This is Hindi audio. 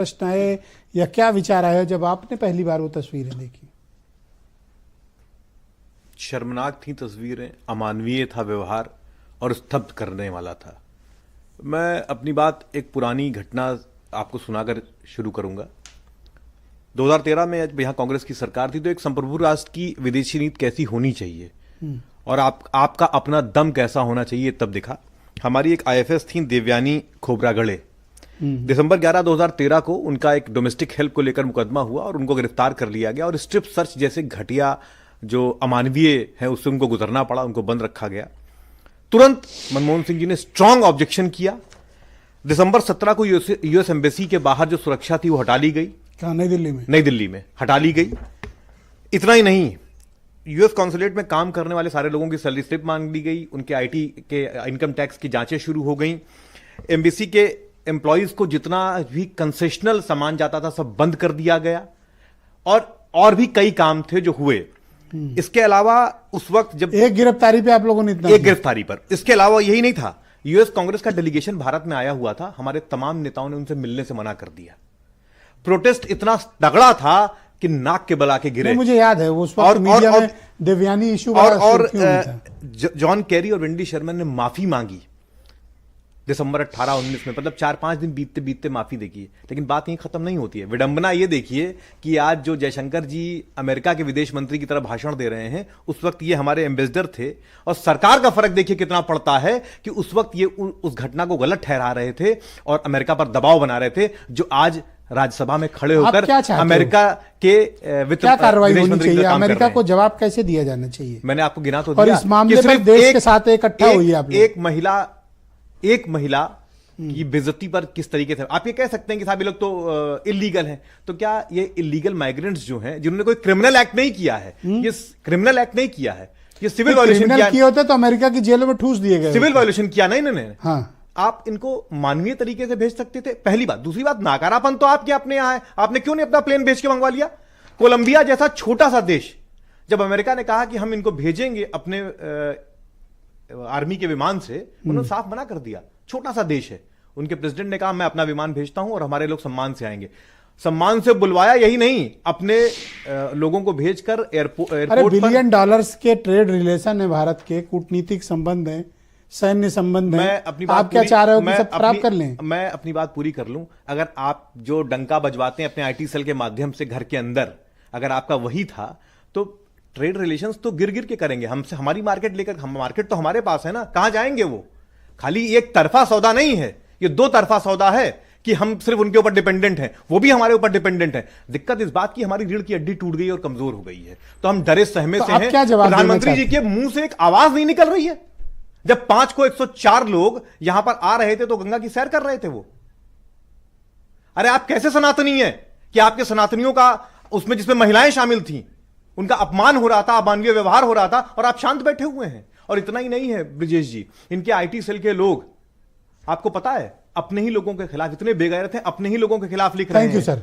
प्रश्न आए या क्या विचार आया जब आपने पहली बार वो तस्वीरें देखी? शर्मनाक थी तस्वीरें, अमानवीय था व्यवहार और स्तब्ध करने वाला था। मैं अपनी बात एक पुरानी घटना आपको सुनाकर शुरू करूंगा। 2013 में जब यहाँ कांग्रेस की सरकार थी तो एक संप्रभु राष्ट्र की विदेशी नीति कैसी होनी चाहिए और आपका अपना दम कैसा होना चाहिए तब दिखा। हमारी एक आईएफएस थी देवयानी खोबरागड़े। दिसंबर 11 2013 को उनका एक डोमेस्टिक हेल्प को लेकर मुकदमा हुआ और उनको गिरफ्तार कर लिया गया और स्ट्रिप सर्च जैसे घटिया जो अमानवीय है उससे उनको गुजरना पड़ा, उनको बंद रखा गया। तुरंत मनमोहन सिंह जी ने स्ट्रांग ऑब्जेक्शन किया। दिसंबर 17 को यूएस एम्बेसी के बाहर जो सुरक्षा थी वो हटा ली गई। कहाँ? नई दिल्ली में? नई दिल्ली में हटा ली गई। इतना ही नहीं, यूएस कॉन्सुलेट में काम करने वाले सारे लोगों की सैलरी स्लिप मांग ली गई, उनके आईटी के इनकम टैक्स की जांचें शुरू हो गई। एम्बेसी के एम्प्लॉइज को जितना भी कंसेशनल सामान जाता था सब बंद कर दिया गया और भी कई काम थे जो हुए। इसके अलावा उस वक्त जब एक गिरफ्तारी पे आप लोगों ने इतना एक गिरफ्तारी पर, इसके अलावा यही नहीं था, यूएस कांग्रेस का डेलीगेशन भारत में आया हुआ था। हमारे तमाम नेताओं ने उनसे मिलने से मना कर दिया। प्रोटेस्ट इतना तगड़ा था कि नाक के बल आके गिरे। मुझे याद है वो उस वक्त मीडिया में देवयानी इशू और जॉन केरी और वेंडी शर्मन ने माफी मांगी दिसंबर 18-19 में, मतलब 4-5 दिन बीतते बीतते माफी देखिए। लेकिन बात यहीं खत्म नहीं होती है। विडंबना ये देखिए कि आज जो जयशंकर जी अमेरिका के विदेश मंत्री की तरह भाषण दे रहे हैं, उस वक्त ये हमारे एम्बेसडर थे। और सरकार का फर्क देखिए कितना पड़ता है कि उस वक्त ये उस घटना को गलत ठहरा रहे थे और अमेरिका पर दबाव बना रहे थे, जो आज राज्यसभा में खड़े होकर अमेरिका के वित्त क्या कार्रवाई होनी चाहिए? अमेरिका को जवाब कैसे दिया जाना चाहिए? मैंने आपको गिना तो दिया। और इस मामले में देश के साथ इकट्ठा हुई आप लोग। एक महिला की बेइज्जती पर किस तरीके से आप ये कह सकते हैं कि साहब ये लोग तो इलीगल हैं। तो क्या ये इलीगल माइग्रेंट्स जो हैं, जिन्होंने कोई क्रिमिनल एक्ट नहीं किया है, ये क्रिमिनल एक्ट नहीं किया है, ये सिविल वायलेशन किया होता तो अमेरिका की जेलों में ठूस दिए गए। सिविल वायलेशन किया ना इन्होंने। हाँ। आप इनको मानवीय तरीके से भेज सकते थे, पहली बात। दूसरी बात, नाकारापन तो आपके अपने यहां है। आपने क्यों नहीं अपना प्लेन भेज के मंगवा लिया? कोलंबिया जैसा छोटा सा देश, जब अमेरिका ने कहा कि हम इनको भेजेंगे अपने आर्मी के विमान से, उन्होंने साफ मना कर दिया। छोटा सा देश है, उनके प्रेसिडेंट ने कहा मैं अपना विमान भेजता हूं और हमारे लोग सम्मान से आएंगे। सम्मान से बुलवाया, यही नहीं, अपने लोगों को भेजकर एयरपोर्ट $1 बिलियन के ट्रेड रिलेशन है भारत के, कूटनीतिक संबंध है, सैन्य संबंध है। आप क्या चाह रहे हो कि सब खराब कर लें? मैं अपनी बात पूरी कर लूं। अगर आप जो डंका बजवाते हैं अपने आईटी सेल के माध्यम से घर के अंदर, अगर आपका वही था तो ट्रेड रिलेशंस तो गिर गिर के करेंगे हमसे। हमारी मार्केट लेकर, हम मार्केट तो हमारे पास है ना, कहां जाएंगे वो? खाली एक तरफा सौदा नहीं है, ये दो तरफा सौदा है कि हम सिर्फ उनके ऊपर डिपेंडेंट हैं, वो भी हमारे ऊपर डिपेंडेंट है। दिक्कत इस बात की हमारी रीढ़ की हड्डी टूट गई और कमजोर हो गई है, तो हम डरे सहमे से हैं। प्रधानमंत्री जी के मुंह से एक आवाज नहीं निकल रही है। जब 5 को 104 लोग यहां पर आ रहे थे तो गंगा की सैर कर रहे थे वो। अरे आप कैसे सनातनी हैं कि आपके सनातनियों का उसमें, जिसमें महिलाएं शामिल थी, उनका अपमान हो रहा था, अमानवीय व्यवहार हो रहा था और आप शांत बैठे हुए हैं। और इतना ही नहीं है ब्रिजेश जी, इनके आईटी सेल के लोग, आपको पता है, अपने ही लोगों के खिलाफ, इतने बेगैरत हैं, अपने ही लोगों के खिलाफ लिख रहे हैं। Thank you sir.